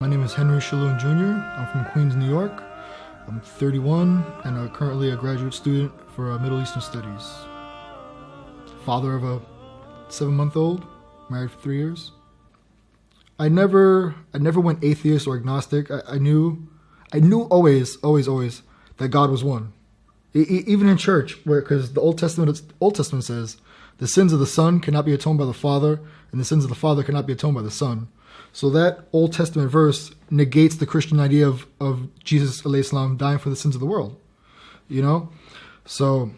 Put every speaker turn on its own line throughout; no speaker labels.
My name is Henry Shalom Jr. I'm from Queens, New York. I'm 31 and currently a graduate student for Middle Eastern Studies. Father of a 7-month-old, married for 3 years. I never went atheist or agnostic. I knew always that God was one. Even in church, because the Old Testament says the sins of the Son cannot be atoned by the Father, and the sins of the Father cannot be atoned by the Son. So that Old Testament verse negates the Christian idea of Jesus alayhi salam dying for the sins of the world. You know? So,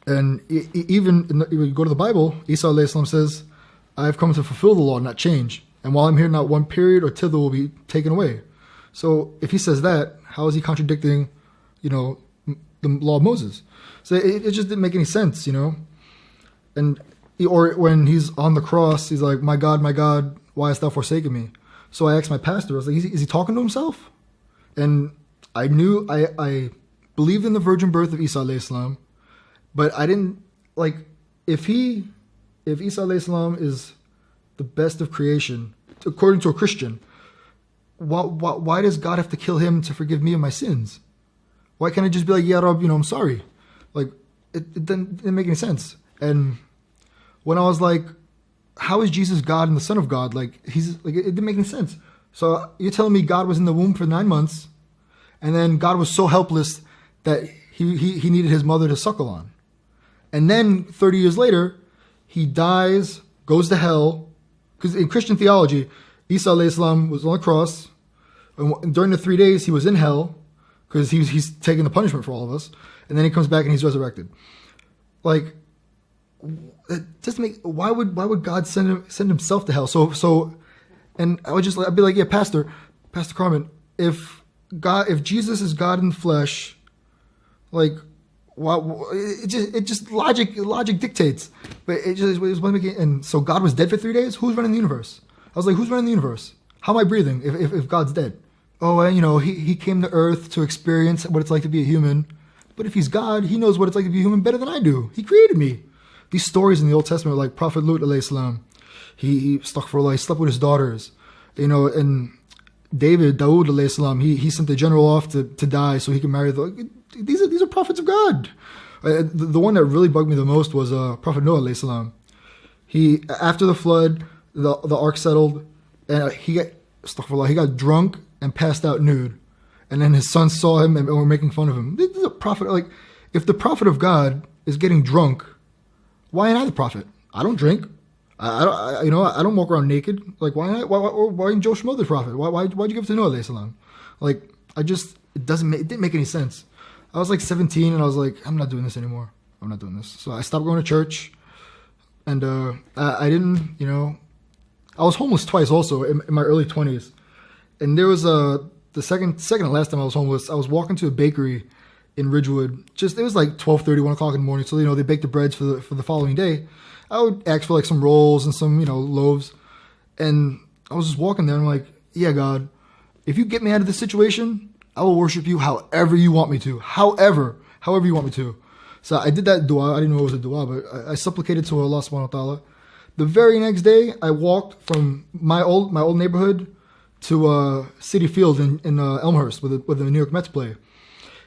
and even when you go to the Bible, Isa alayhi salam says, I have come to fulfill the law, not change. And while I'm here, not one period or tittle will be taken away. So if he says that, how is he contradicting, the law of Moses? So it just didn't make any sense, And or when he's on the cross, he's like, my God, why hast thou forsaken me? So I asked my pastor, I was like, is he talking to himself? And I knew, I believed in the virgin birth of Isa alayhi salam, but I didn't, if Isa alayhi salam is the best of creation, according to a Christian, why does God have to kill him to forgive me of my sins? Why can't I just be like, yeah, Rab, I'm sorry? It didn't make any sense. And when I was like, how is Jesus God and the Son of God? It didn't make any sense. So you're telling me God was in the womb for 9 months, and then God was so helpless that he needed his mother to suckle on. And then 30 years later, he dies, goes to hell, because in Christian theology, Isa alayhi salam was on the cross, and during the 3 days he was in hell, because he's taking the punishment for all of us, and then he comes back and he's resurrected. It doesn't make. Why would God send himself to hell? So, and I'd be like, yeah, Pastor Carmen, if Jesus is God in the flesh, why? It just logic dictates, but it was making. And so God was dead for 3 days. Who's running the universe? I was like, who's running the universe? How am I breathing if God's dead? Oh, he came to Earth to experience what it's like to be a human. But if he's God, he knows what it's like to be a human better than I do. He created me. These stories in the Old Testament, like Prophet Lut alayhi salam, he slept with his daughters, and Daud alayhi salam, he sent the general off to die so he could marry these are prophets of God. The one that really bugged me the most was Prophet Noah alayhi salam. After the flood, the ark settled, and he got drunk and passed out nude, and then his sons saw him and were making fun of him. This is a prophet. If the prophet of God is getting drunk, why ain't I the prophet? I don't drink. I don't walk around naked. Why not? Why ain't Joe Schmo the prophet? Why'd you give it to Noah alayhi salam? It didn't make any sense. I was 17 and I was like, I'm not doing this anymore. I'm not doing this. So I stopped going to church, and I didn't. I was homeless twice also in my early 20s, and there was the second and last time I was homeless. I was walking to a bakery in Ridgewood. It was 12:30, 1 o'clock in the morning. So, they bake the breads for the following day. I would ask for some rolls and some, loaves. And I was just walking there and I'm like, yeah, God, if you get me out of this situation, I will worship you however you want me to. However you want me to. So I did that dua. I didn't know it was a dua, but I supplicated to Allah subhanahu wa ta'ala. The very next day, I walked from my old neighborhood to City Field in Elmhurst where the New York Mets play.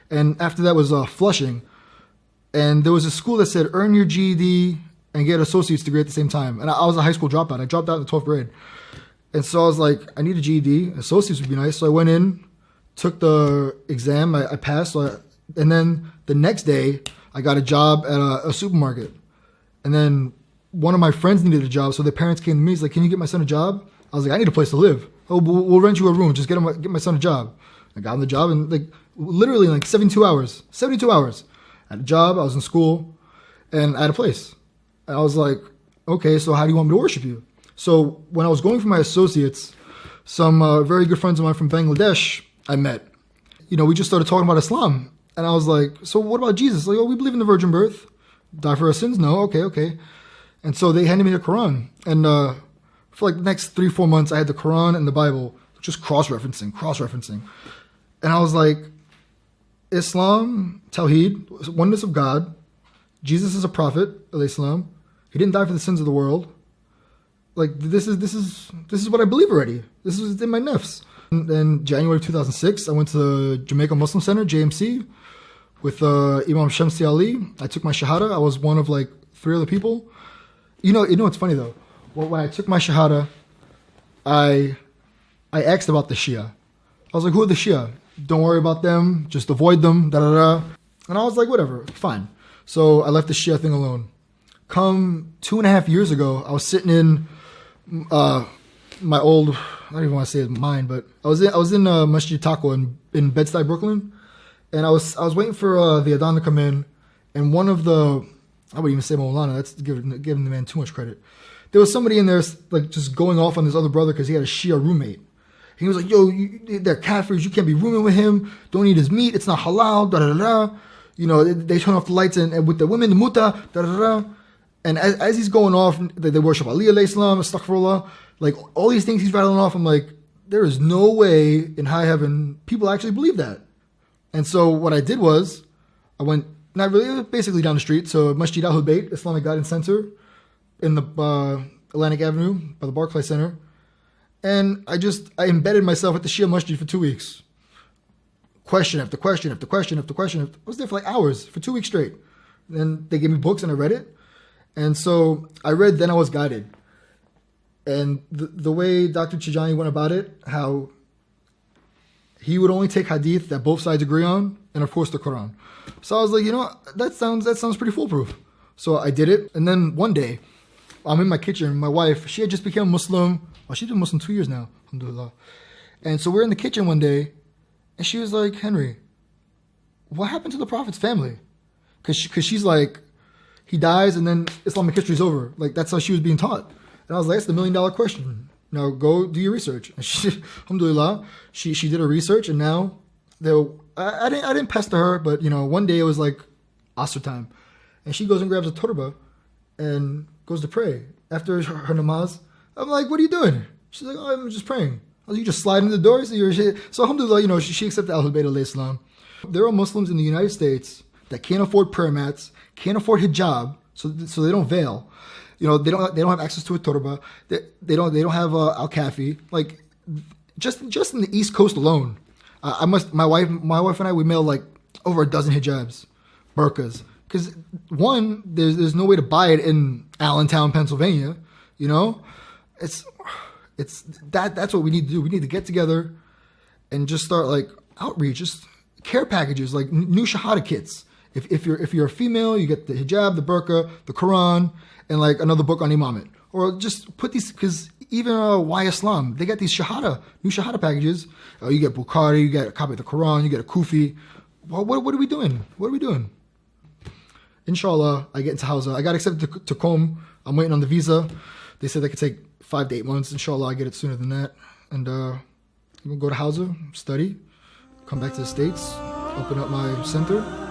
And after that was Flushing. And there was a school that said, earn your GED and get an associate's degree at the same time. And I was a high school dropout. I dropped out in the 12th grade. And so I was like, I need a GED. Associates would be nice. So I went in, took the exam. I passed. And then the next day, I got a job at a supermarket. And then one of my friends needed a job. So their parents came to me. He's like, can you get my son a job? I was like, I need a place to live. Oh, we'll rent you a room. Just get my son a job. I got him the job and literally 72 hours. 72 hours. I had a job, I was in school, and I had a place. And I was like, okay, so how do you want me to worship you? So when I was going for my associates, some very good friends of mine from Bangladesh I met. We just started talking about Islam. And I was like, so what about Jesus? We believe in the virgin birth. Die for our sins? No, okay. And so they handed me the Quran. And for the next 3-4 months, I had the Quran and the Bible, just cross-referencing. And I was like, Islam, Tawheed, oneness of God. Jesus is a prophet, alayhi salam. He didn't die for the sins of the world. This is what I believe already. This is in my nafs. In January 2006, I went to the Jamaica Muslim Center, JMC, with Imam Shamsi Ali. I took my Shahada. I was one of like 3 other people. You know what's funny though? Well, when I took my Shahada, I asked about the Shia. I was like, who are the Shia? Don't worry about them. Just avoid them. Da da da. And I was like, whatever, fine. So I left the Shia thing alone. Come 2.5 years ago, I was sitting in my old, I don't even want to say it's mine, but I was in Masjid Taco in Bed-Stuy, Brooklyn, and I was waiting for the Adhan to come in, and one of the, I wouldn't even say Maulana, that's giving the man too much credit. There was somebody in there like just going off on his other brother because he had a Shia roommate. He was like, yo, they're kafirs, you can't be rooming with him, don't eat his meat, it's not halal, da da da. You know, they turn off the lights and with the women, the muta, da da da. And as he's going off, they worship Ali alayhi salam, astaghfirullah, like all these things he's rattling off. I'm like, there is no way in high heaven people actually believe that. And so what I did was, I went, not really, basically down the street, so Masjid Al Hubayt, Islamic Guidance Center, in the Atlantic Avenue by the Barclay Center. And I embedded myself at the Shia Masjid for 2 weeks. Question after question after question after question. I was there for like hours, for 2 weeks straight. Then they gave me books and I read it. And so I read Then I Was Guided. And the way Dr. Chijani went about it, how he would only take hadith that both sides agree on, and of course the Quran. So I was like, you know, that sounds pretty foolproof. So I did it. And then one day, I'm in my kitchen. My wife, she had just become Muslim. Well, she's been Muslim 2 years now, alhamdulillah. And so we're in the kitchen one day, and she was like, Henry, what happened to the Prophet's family? Because she's like, he dies and then Islamic history is over. Like, that's how she was being taught. And I was like, that's the $1 million question. Now go do your research. And she, alhamdulillah, she did her research, and now I didn't pester her, but you know, one day it was like Asr time, and she goes and grabs a turba and goes to pray after her namaz. I'm like, what are you doing? She's like, oh, I'm just praying. I was like, you just slide in the doors. So alhamdulillah, you know, she accepted Ahlul Bayt alayhi salam. There are Muslims in the United States that can't afford prayer mats, can't afford hijab, so they don't veil. You know, they don't have access to a turba. They don't have al-kafi. Like, just in the East Coast alone, my wife and I, we mailed like over 12 hijabs, burqas, because one, there's no way to buy it in Allentown, Pennsylvania. You know, it's that's what we need to do. We need to get together and just start like outreach, just care packages, like new shahada kits. If you're a female, you get the hijab, the burqa, the Quran, and like another book on imamate. Or just put these, because even Why Islam, they got these new shahada packages. You get Bukhari, you get a copy of the Quran, you get a Kufi. Well, what are we doing? What are we doing? Inshallah, I get into Hauzah. I got accepted to Qom. I'm waiting on the visa. They said that could take 5 to 8 months. Inshallah, I get it sooner than that. And I'm going to go to Hauzah, study, come back to the States, open up my center.